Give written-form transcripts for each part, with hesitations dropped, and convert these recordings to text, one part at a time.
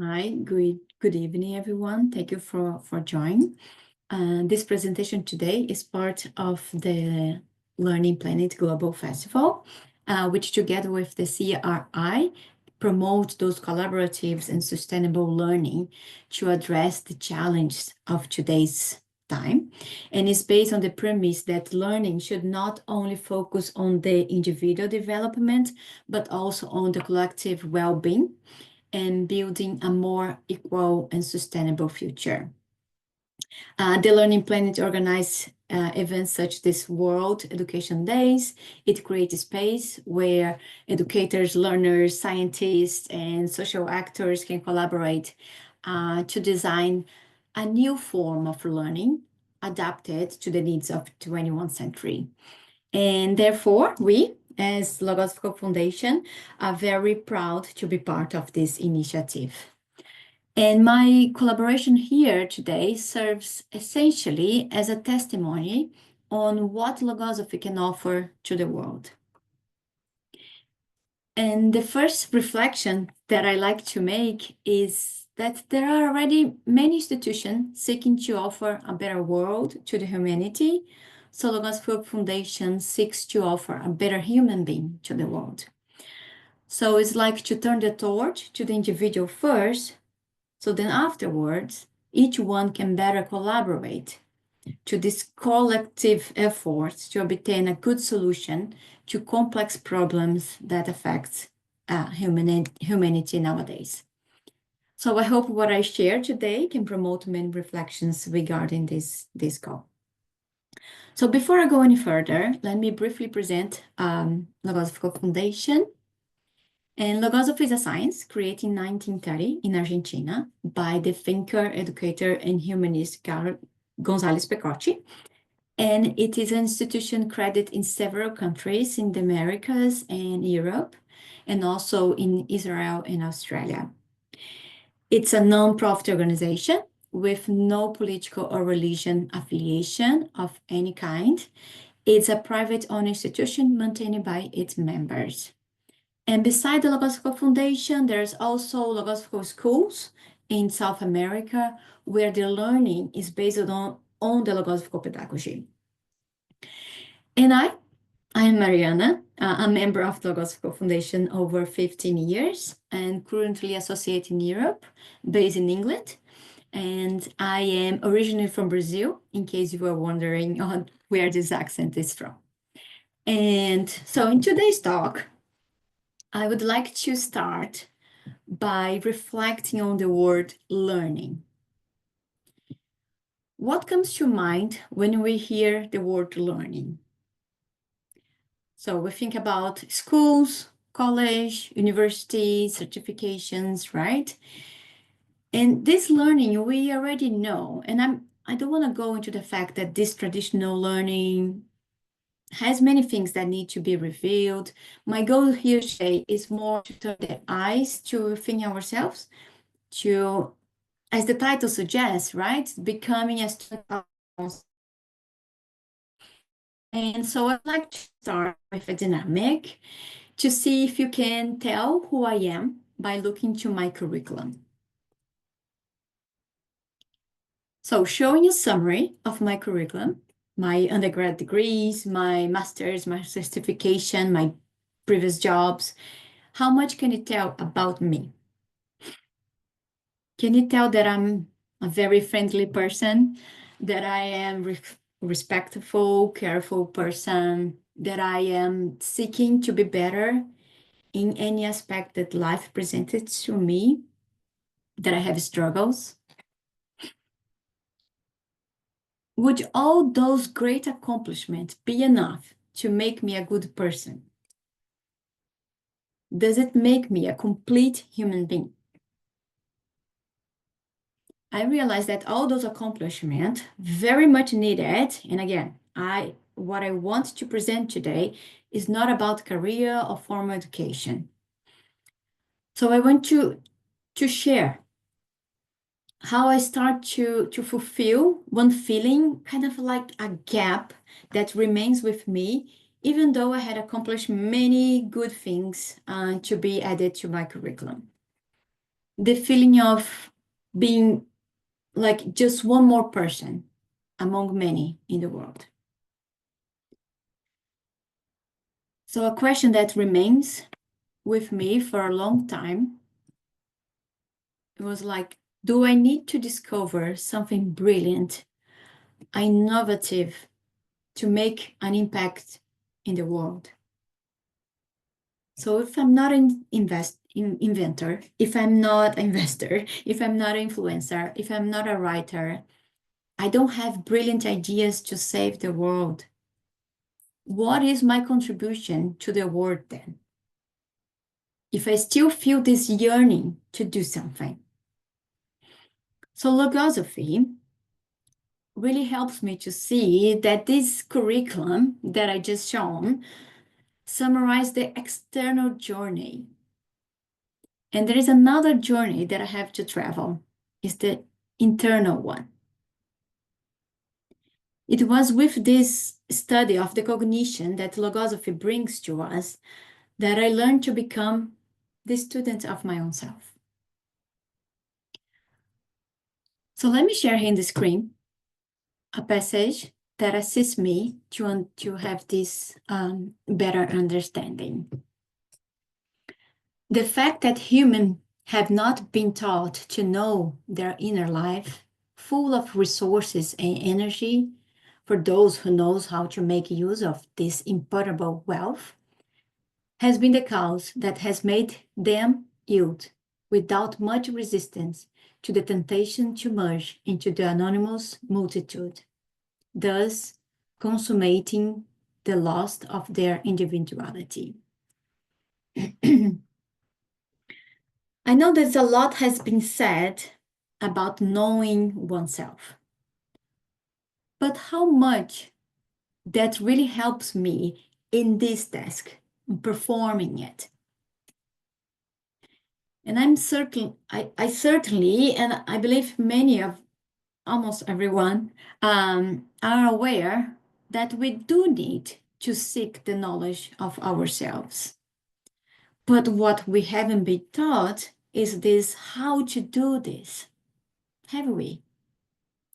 Hi, good evening, everyone. Thank you for joining. This presentation today is part of the Learning Planet Global Festival, which together with the CRI promote those collaboratives and sustainable learning to address the challenges of today's time. And it's based on the premise that learning should not only focus on the individual development, but also on the collective well-being and building a more equal and sustainable future. The Learning Planet organizes events such as this World Education Days. It creates a space where educators, learners, scientists, and social actors can collaborate to design a new form of learning adapted to the needs of 21st century. And therefore, we, as Logosophical Foundation, are very proud to be part of this initiative. And my collaboration here today serves essentially as a testimony on what Logosophy can offer to the world. And the first reflection that I like to make is that there are already many institutions seeking to offer a better world to the humanity. So Logosophical Foundation seeks to offer a better human being to the world. So it's like to turn the torch to the individual first, so then afterwards, each one can better collaborate to this collective effort to obtain a good solution to complex problems that affect humanity nowadays. So I hope what I share today can promote many reflections regarding this goal. So before I go any further, let me briefly present Logosophical Foundation. And Logosophy is a science created in 1930 in Argentina by the thinker, educator, and humanist Carlos González Pecotti. And it is an institution credited in several countries in the Americas and Europe, and also in Israel and Australia. It's a non-profit organization with no political or religion affiliation of any kind. It's a private-owned institution maintained by its members. And beside the Logosophical Foundation, there's also Logosophical schools in South America, where the learning is based on the Logosophical pedagogy. And I am Mariana, a member of the Logosophical Foundation over 15 years and currently associated in Europe, based in England. And I am originally from Brazil, in case you were wondering on where this accent is from. And so in today's talk, I would like to start by reflecting on the word learning. What comes to mind when we hear the word learning? So we think about schools, college, university, certifications, right? And this learning we already know, and I don't want to go into the fact that this traditional learning has many things that need to be revealed. My goal here today is more to turn the eyes to think ourselves, to, as the title suggests, right, becoming a student of ourselves. And so I'd like to start with a dynamic to see if you can tell who I am by looking to my curriculum. So showing a summary of my curriculum, my undergrad degrees, my master's, my certification, my previous jobs, how much can it tell about me? Can you tell that I'm a very friendly person, that I am respectful, careful person, that I am seeking to be better in any aspect that life presented to me, that I have struggles? Would all those great accomplishments be enough to make me a good person? Does it make me a complete human being? I realized that all those accomplishments very much needed, and again, what I want to present today is not about career or formal education. So I want to share how I start to fulfill one feeling, kind of like a gap that remains with me, even though I had accomplished many good things to be added to my curriculum. the feeling of being like just one more person among many in the world. So a question that remains with me for a long time, it was like, do I need to discover something brilliant, innovative to make an impact in the world? So if I'm not an inventor, if I'm not an investor, if I'm not an influencer, if I'm not a writer, I don't have brilliant ideas to save the world. What is my contribution to the world then? If I still feel this yearning to do something. So Logosophy really helps me to see that this curriculum that I just shown summarize the external journey. And there is another journey that I have to travel. It's the internal one. It was with this study of the cognition that Logosophy brings to us that I learned to become the student of my own self. So let me share here in the screen a passage that assists me to have this better understanding. The fact that humans have not been taught to know their inner life, full of resources and energy, for those who knows how to make use of this impartable wealth, has been the cause that has made them yield, without much resistance, to the temptation to merge into the anonymous multitude, thus consummating the loss of their individuality. I know that a lot has been said about knowing oneself, but how much that really helps me in this task, in performing it. And I'm certain, I certainly, and I believe many of almost everyone are aware that we do need to seek the knowledge of ourselves. But what we haven't been taught is this how to do this. Have we?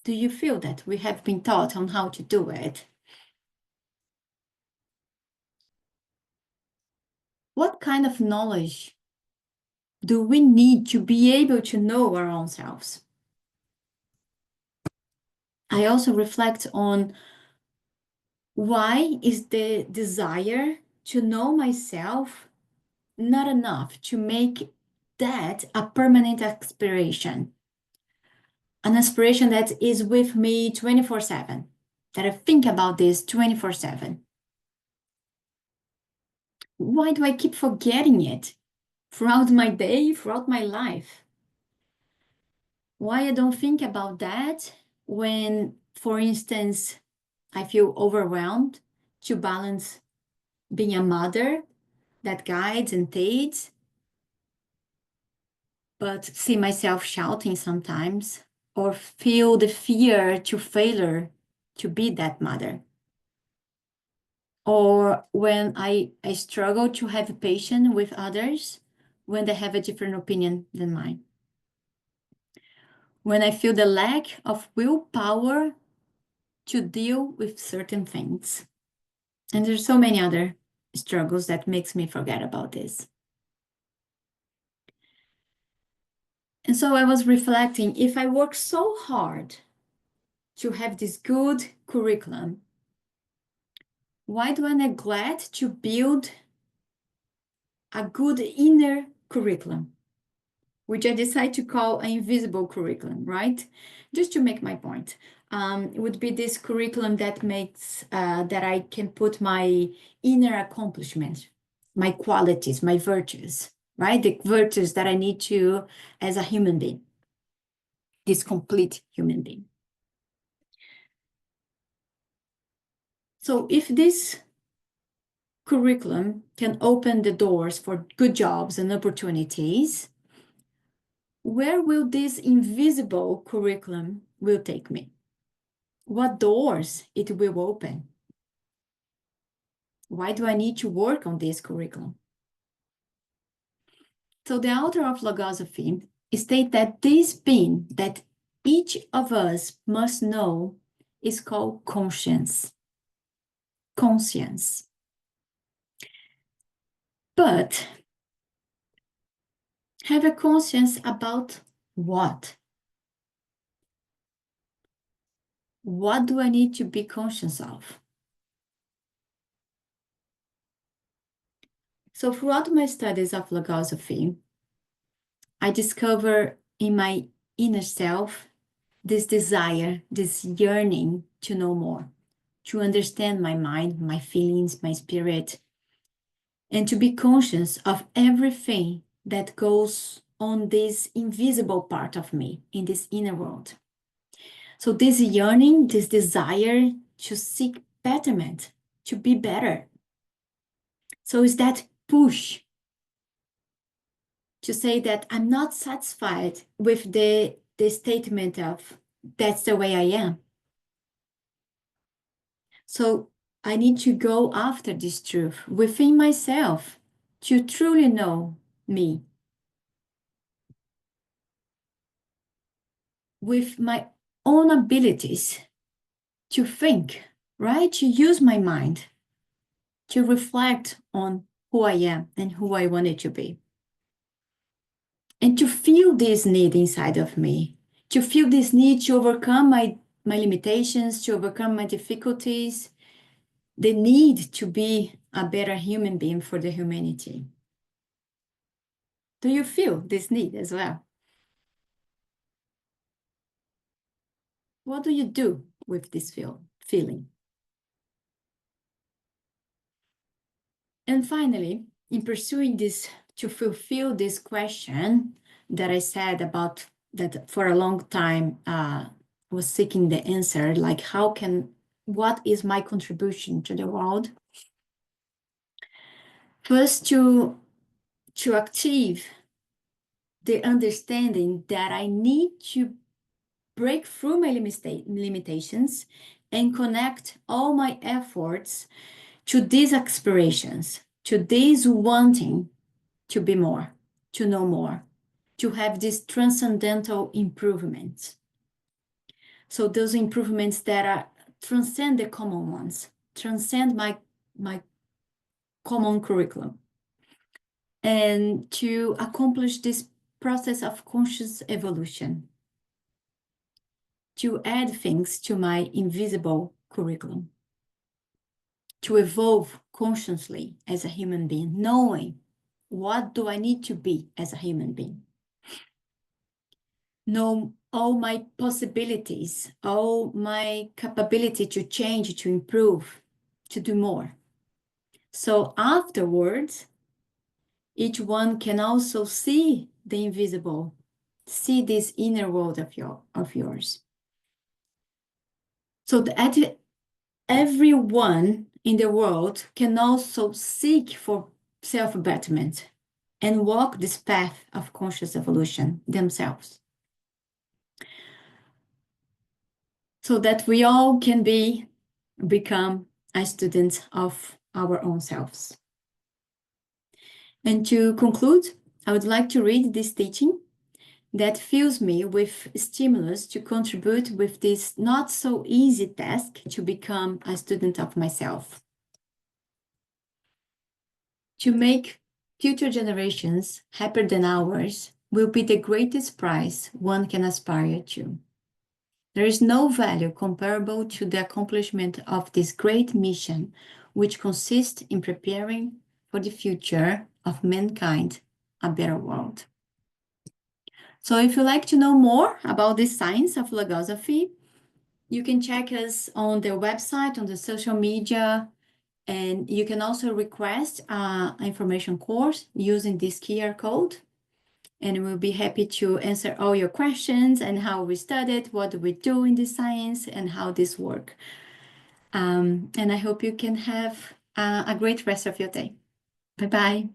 Do you feel that we have been taught on how to do it? What kind of knowledge do we need to be able to know our own selves? I also reflect on why is the desire to know myself not enough to make that a permanent aspiration, an aspiration that is with me 24/7, that I think about this 24/7. Why do I keep forgetting it throughout my day, throughout my life? Why I don't think about that when, for instance, I feel overwhelmed to balance being a mother that guides and aids, but see myself shouting sometimes, or feel the fear to failure to be that mother. Or when I struggle to have patience with others when they have a different opinion than mine. When I feel the lack of willpower to deal with certain things. And there's so many other struggles that makes me forget about this. And so I was reflecting, if I work so hard to have this good curriculum, why do I neglect to build a good inner curriculum, which I decide to call an invisible curriculum, right? Just to make my point. It would be this curriculum that makes, that I can put my inner accomplishments, my qualities, my virtues, right? The virtues that I need to as a human being, this complete human being. So if this curriculum can open the doors for good jobs and opportunities, where will this invisible curriculum will take me? What doors it will open? Why do I need to work on this curriculum? So the author of Logosophy state that this being that each of us must know is called conscience. Conscience. But have a conscience about what? What do I need to be conscious of? So throughout my studies of Logosophy, I discover in my inner self this desire, this yearning to know more, to understand my mind, my feelings, my spirit, and to be conscious of everything that goes on this invisible part of me in this inner world. So this yearning, this desire to seek betterment, to be better. So it's that push to say that I'm not satisfied with the statement of that's the way I am. So I need to go after this truth within myself to truly know me with my own abilities to think, right? To use my mind, to reflect on who I am and who I wanted to be. And to feel this need inside of me, to feel this need to overcome my limitations, to overcome my difficulties, the need to be a better human being for the humanity. Do you feel this need as well? What do you do with this feeling? And finally, in pursuing this, to fulfill this question that I said about that for a long time was seeking the answer, like what is my contribution to the world? First, to achieve the understanding that I need to break through my limitations and connect all my efforts to these aspirations, to this wanting to be more, to know more, to have these transcendental improvements. So those improvements that transcend the common ones, transcend my common curriculum. And to accomplish this process of conscious evolution, to add things to my invisible curriculum, to evolve consciously as a human being, knowing what do I need to be as a human being. Know all my possibilities, all my capability to change, to improve, to do more. So afterwards, each one can also see the invisible, see this inner world of yours. So that everyone in the world can also seek for self-betterment and walk this path of conscious evolution themselves. So that we all can become a student of our own selves. And to conclude, I would like to read this teaching that fills me with stimulus to contribute with this not so easy task to become a student of myself. To make future generations happier than ours will be the greatest prize one can aspire to. There is no value comparable to the accomplishment of this great mission, which consists in preparing for the future of mankind, a better world. So if you'd like to know more about the science of Logosophy, you can check us on the website, on the social media, and you can also request an information course using this QR code. And we'll be happy to answer all your questions and how we studied, what do we do in the science, and how this works. And I hope you can have a great rest of your day. Bye-bye.